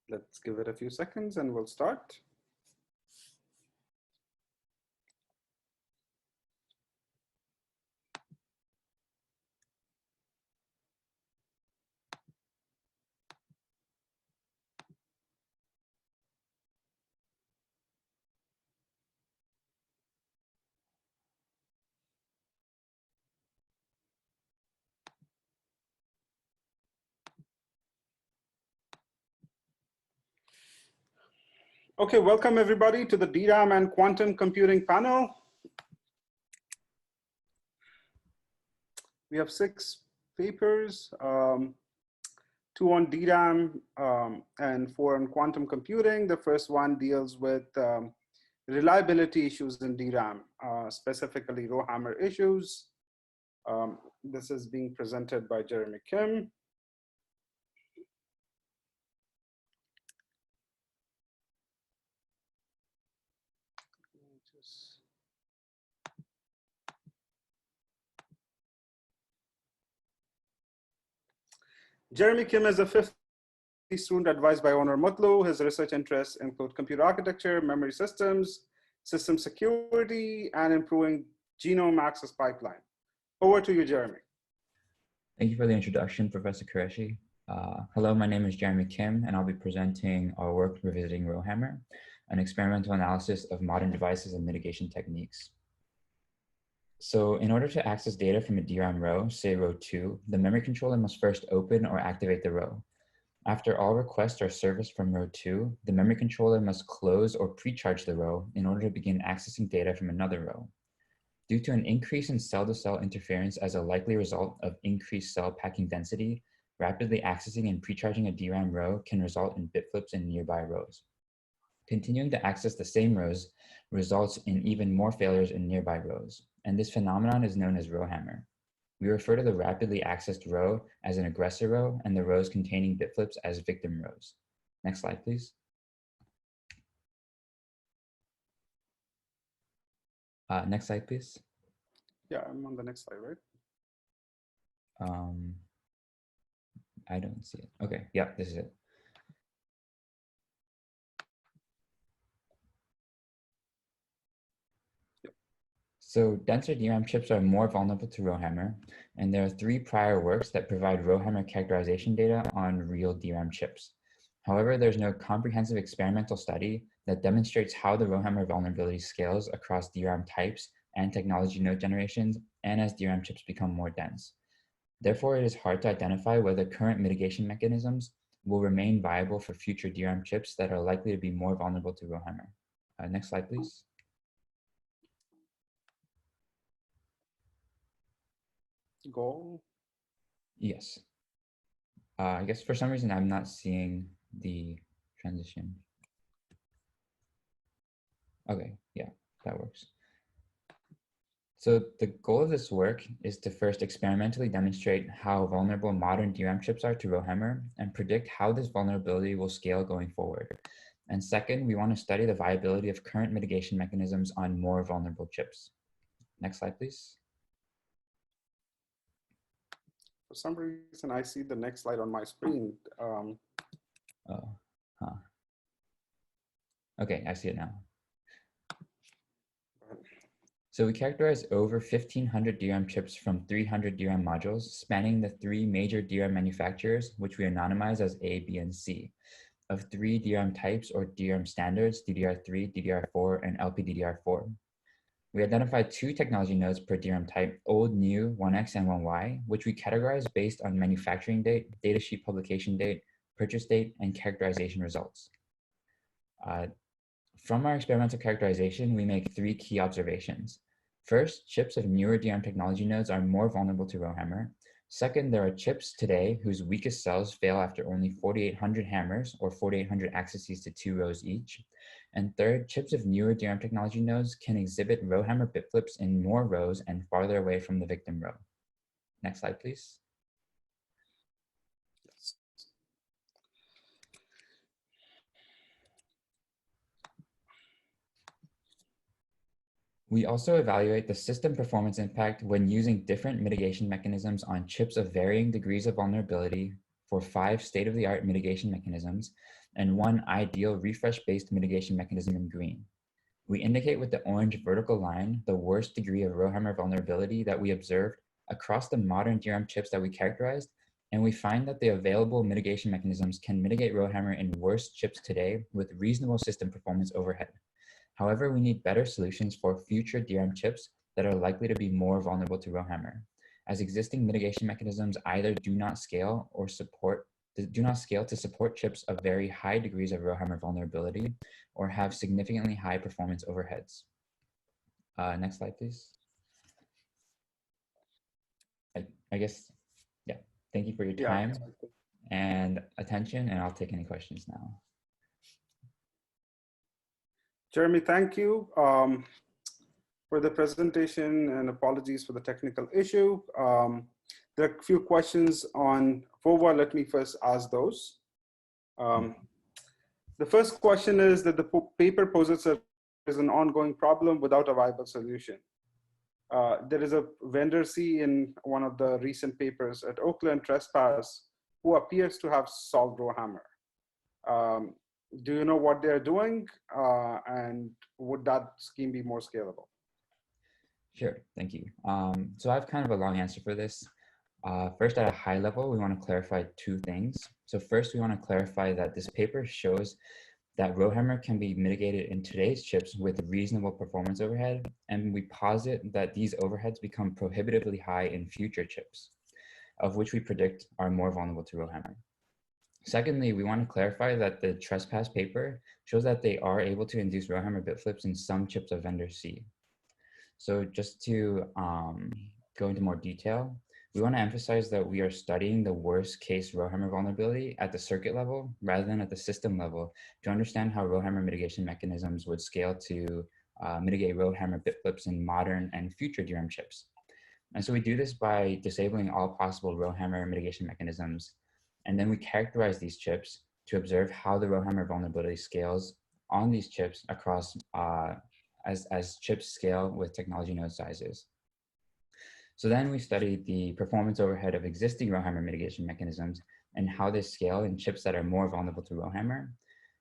Let's give it a few seconds and we'll start. Okay, welcome everybody to the DRAM and quantum computing panel. We have 6 papers, 2 on DRAM and 4 on quantum computing. The first one deals with reliability issues in DRAM, specifically RowHammer issues. This is being presented by Jeremie Kim. Jeremie Kim is a 5th student advised by Onur Mutlu. His research interests include computer architecture, memory systems, system security, and improving genome access pipeline. Over to you, Jeremie. Thank you for the introduction, Professor Qureshi. Hello, my name is Jeremie Kim, and I'll be presenting our work revisiting RowHammer, an experimental analysis of modern devices and mitigation techniques. So in order to access data from a DRAM row, say row 2, the memory controller must first open or activate the row. After all requests are serviced from row 2, the memory controller must close or pre-charge the row in order to begin accessing data from another row. Due to an increase in cell-to-cell interference as a likely result of increased cell packing density, rapidly accessing and pre-charging a DRAM row can result in bit flips in nearby rows. Continuing to access the same rows results in even more failures in nearby rows, and this phenomenon is known as RowHammer. We refer to the rapidly accessed row as an aggressor row and the rows containing bit flips as victim rows. Next slide, please. Next slide, please. Yeah, I'm on the next slide, right? I don't see it. Okay, yeah, this is it. So denser DRAM chips are more vulnerable to RowHammer, and there are 3 prior works that provide RowHammer characterization data on real DRAM chips. However, there's no comprehensive experimental study that demonstrates how the RowHammer vulnerability scales across DRAM types and technology node generations and as DRAM chips become more dense. Therefore, it is hard to identify whether current mitigation mechanisms will remain viable for future DRAM chips that are likely to be more vulnerable to RowHammer. Next slide, please. Go. Yes. I guess for some reason I'm not seeing the transition. Okay, yeah, that works. So the goal of this work is to first experimentally demonstrate how vulnerable modern DRAM chips are to RowHammer and predict how this vulnerability will scale going forward. And second, we want to study the viability of current mitigation mechanisms on more vulnerable chips. Next slide, please. For some reason, I see the next slide on my screen. Okay, I see it now. So we characterize over 1,500 DRAM chips from 300 DRAM modules spanning the 3 major DRAM manufacturers, which we anonymize as A, B, and C, of 3 DRAM types or DRAM standards, DDR3, DDR4, and LPDDR4. We identified 2 technology nodes per DRAM type, old, new, 1X and 1Y, which we categorize based on manufacturing date, datasheet publication date, purchase date, and characterization results. From our experimental characterization, we make 3 key observations. First, chips of newer DRAM technology nodes are more vulnerable to RowHammer. Second, there are chips today whose weakest cells fail after only 4,800 hammers or 4,800 accesses to 2 rows each. And third, chips of newer DRAM technology nodes can exhibit RowHammer bit flips in more rows and farther away from the victim row. Next slide, please. We also evaluate the system performance impact when using different mitigation mechanisms on chips of varying degrees of vulnerability for 5 state-of-the-art mitigation mechanisms and one ideal refresh-based mitigation mechanism in green. We indicate with the orange vertical line the worst degree of RowHammer vulnerability that we observed across the modern DRAM chips that we characterized, and we find that the available mitigation mechanisms can mitigate RowHammer in worse chips today with reasonable system performance overhead. However, we need better solutions for future DRAM chips that are likely to be more vulnerable to RowHammer, as existing mitigation mechanisms either do not scale to support chips of very high degrees of RowHammer vulnerability or have significantly high performance overheads. Next slide, please. I guess, yeah. Thank you for your time and attention, and I'll take any questions now. Jeremy, thank you for the presentation, and apologies for the technical issue. There are a few questions on VOVA. Let me first ask those. The first question is that the paper poses there is an ongoing problem without a viable solution. There is a vendor C in one of the recent papers at Oakland, TRRespass, who appears to have solved RowHammer. Do you know what they're doing? And would that scheme be more scalable? Sure, thank you. So I have kind of a long answer for this. First, at a high level, we want to clarify two things. So first, we want to clarify that this paper shows that RowHammer can be mitigated in today's chips with reasonable performance overhead, and we posit that these overheads become prohibitively high in future chips, of which we predict are more vulnerable to RowHammer. Secondly, we want to clarify that the TRRespass paper shows that they are able to induce RowHammer bit flips in some chips of vendor C. So just to go into more detail, we want to emphasize that we are studying the worst case RowHammer vulnerability at the circuit level rather than at the system level to understand how RowHammer mitigation mechanisms would scale to mitigate RowHammer bit flips in modern and future DRAM chips. And so we do this by disabling all possible RowHammer mitigation mechanisms, and then we characterize these chips to observe how the RowHammer vulnerability scales on these chips across as chips scale with technology node sizes. So then we study the performance overhead of existing RowHammer mitigation mechanisms and how they scale in chips that are more vulnerable to RowHammer.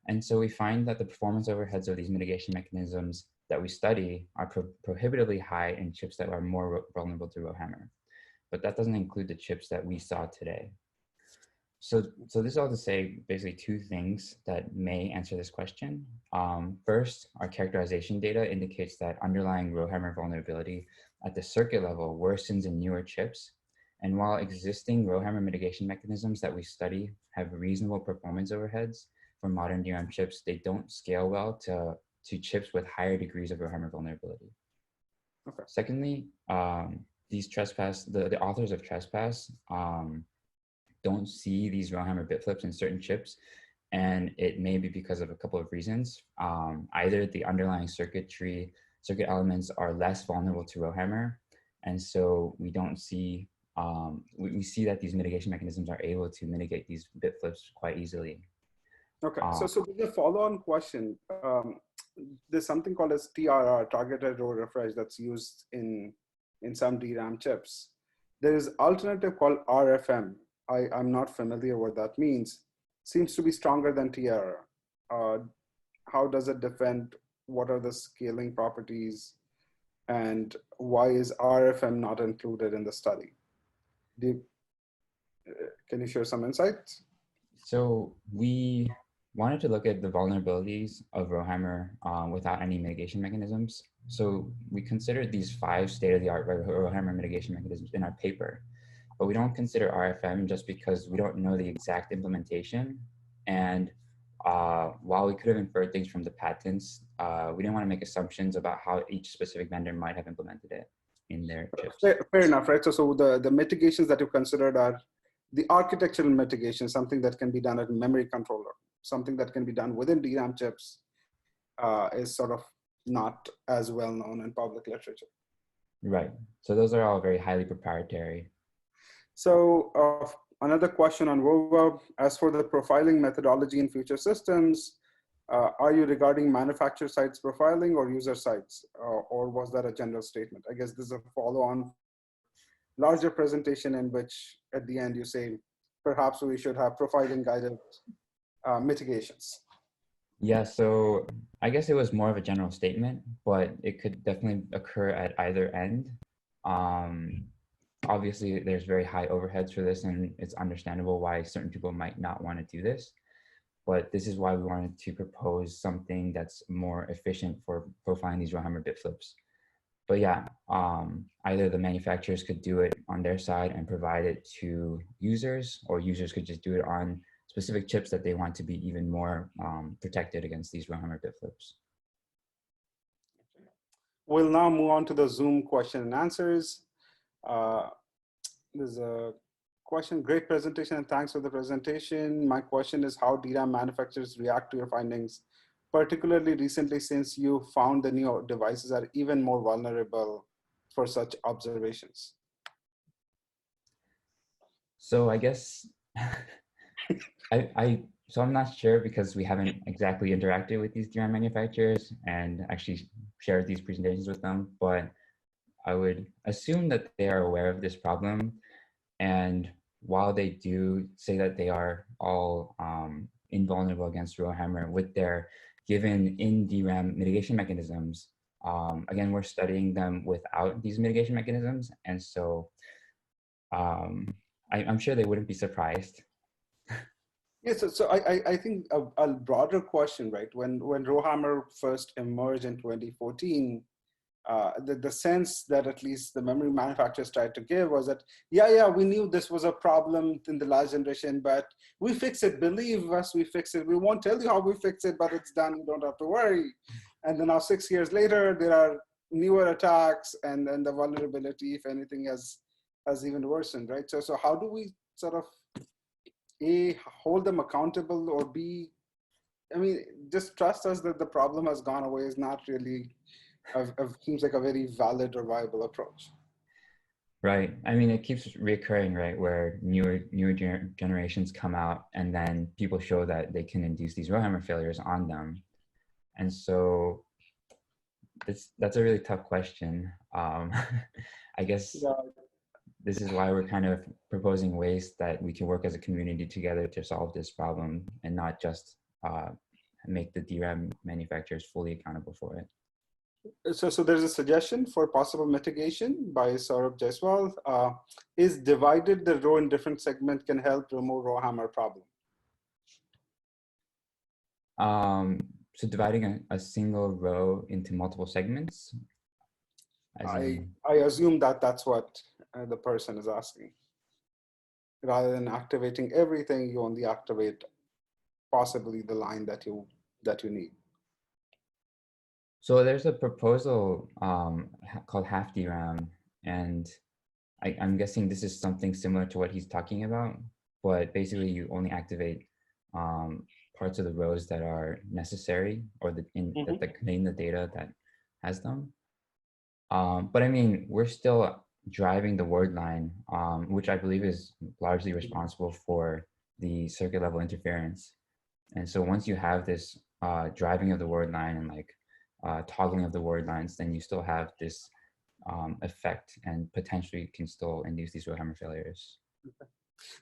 And so we find that the performance overheads of these mitigation mechanisms that we study are prohibitively high in chips that are more vulnerable to RowHammer. But that doesn't include the chips that we saw today. So this is all to say basically two things that may answer this question. First, our characterization data indicates that underlying RowHammer vulnerability at the circuit level worsens in newer chips. And while existing RowHammer mitigation mechanisms that we study have reasonable performance overheads for modern DRAM chips, they don't scale well to chips with higher degrees of RowHammer vulnerability. Okay. Secondly, these TRRespass, the authors of TRRespass don't see these RowHammer bit flips in certain chips, and it may be because of a couple of reasons. Either the underlying circuit elements are less vulnerable to RowHammer, and so we don't see, we see that these mitigation mechanisms are able to mitigate these bit flips quite easily. Okay, so there's a follow-on question. There's something called as TRR, targeted row refresh, that's used in some DRAM chips. There is alternative called RFM. I'm not familiar what that means. Seems to be stronger than TRR. How does it defend? What are the scaling properties? And why is RFM not included in the study? Can you share some insights? So we wanted to look at the vulnerabilities of RowHammer without any mitigation mechanisms. So we considered these 5 state-of-the-art RowHammer mitigation mechanisms in our paper. But we don't consider RFM just because we don't know the exact implementation. And while we could have inferred things from the patents, we didn't want to make assumptions about how each specific vendor might have implemented it in their chips. Fair enough, right? So the mitigations that you considered are the architectural mitigation, something that can be done at a memory controller, something that can be done within DRAM chips is sort of not as well known in public literature. Right. So those are all very highly proprietary. So another question on VOVA, as for the profiling methodology in future systems, are you regarding manufacturer sites profiling or user sites, or was that a general statement? I guess this is a follow-on larger presentation in which at the end you say, perhaps we should have profiling guidance mitigations? Yeah, so I guess it was more of a general statement, but it could definitely occur at either end. Obviously, there's very high overheads for this, and it's understandable why certain people might not want to do this. But this is why we wanted to propose something that's more efficient for profiling these RowHammer bit flips. But yeah, either the manufacturers could do it on their side and provide it to users, or users could just do it on specific chips that they want to be even more protected against these RowHammer bit flips. We'll now move on to the Zoom question and answers. There's a question, great presentation and thanks for the presentation. My question is how DRAM manufacturers react to your findings, particularly recently since you found the new devices are even more vulnerable for such observations. So I guess, so I'm not sure because we haven't exactly interacted with these DRAM manufacturers and actually shared these presentations with them, but I would assume that they are aware of this problem. And while they do say that they are all invulnerable against RowHammer with their given in DRAM mitigation mechanisms, again, we're studying them without these mitigation mechanisms. And so I'm sure they wouldn't be surprised. Yes, so I think a broader question, right? When RowHammer first emerged in 2014, the sense that at least the memory manufacturers tried to give was that, yeah, we knew this was a problem in the last generation, but we fix it, believe us, we fix it. We won't tell you how we fix it, but it's done, you don't have to worry. And then now 6 years later, there are newer attacks and then the vulnerability, if anything, has even worsened, right? So how do we sort of, A, hold them accountable, or B, I mean, just trust us that the problem has gone away is not really, seems like a very valid or viable approach. Right. I mean, it keeps reoccurring, right? Where newer generations come out and then people show that they can induce these RowHammer failures on them. And so that's a really tough question. I guess this is why we're kind of proposing ways that we can work as a community together to solve this problem and not just make the DRAM manufacturers fully accountable for it. So there's a suggestion for possible mitigation by Saurabh Jaiswal. Is divided the row in different segments can help remove RowHammer problem? So dividing a single row into multiple segments? I assume that that's what the person is asking. Rather than activating everything, you only activate possibly the line that you need. So there's a proposal called half DRAM, and I'm guessing this is something similar to what he's talking about, but basically you only activate parts of the rows that are necessary or that contain the data that has them. But I mean, we're still driving the word line, which I believe is largely responsible for the circuit level interference. And so once you have this driving of the word line and like toggling of the word lines, then you still have this effect and potentially can still induce these RowHammer failures. Okay.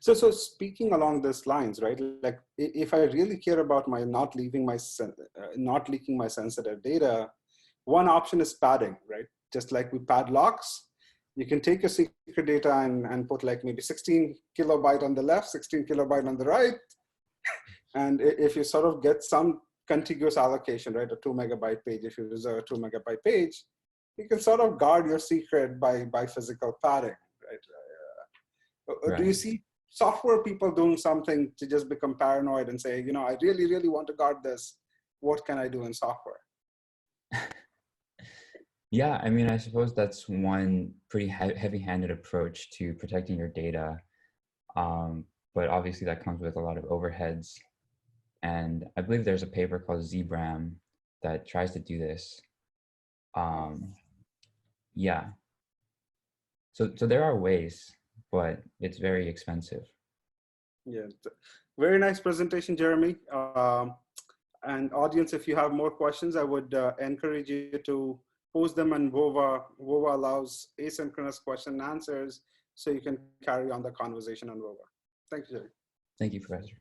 So speaking along these lines, right? Like if I really care about my not leaking my sensitive data, one option is padding, right? Just like we pad locks, you can take your secret data and put like maybe 16 kilobyte on the left, 16 kilobyte on the right. And if you sort of get some contiguous allocation, right? A 2 megabyte page, if you reserve a 2 megabyte page, you can sort of guard your secret by physical padding, right? Right. Do you see software people doing something to just become paranoid and say, you know, I really, really want to guard this. What can I do in software? Yeah, I mean, I suppose that's one pretty heavy-handed approach to protecting your data. But obviously that comes with a lot of overheads. And I believe there's a paper called ZBRAM that tries to do this. Yeah. So there are ways, but it's very expensive. Yeah, very nice presentation, Jeremy. And audience, if you have more questions, I would encourage you to post them on WOVA. WOVA allows asynchronous question and answers, so you can carry on the conversation on WOVA. Thank you, Jeremy. Thank you, Professor.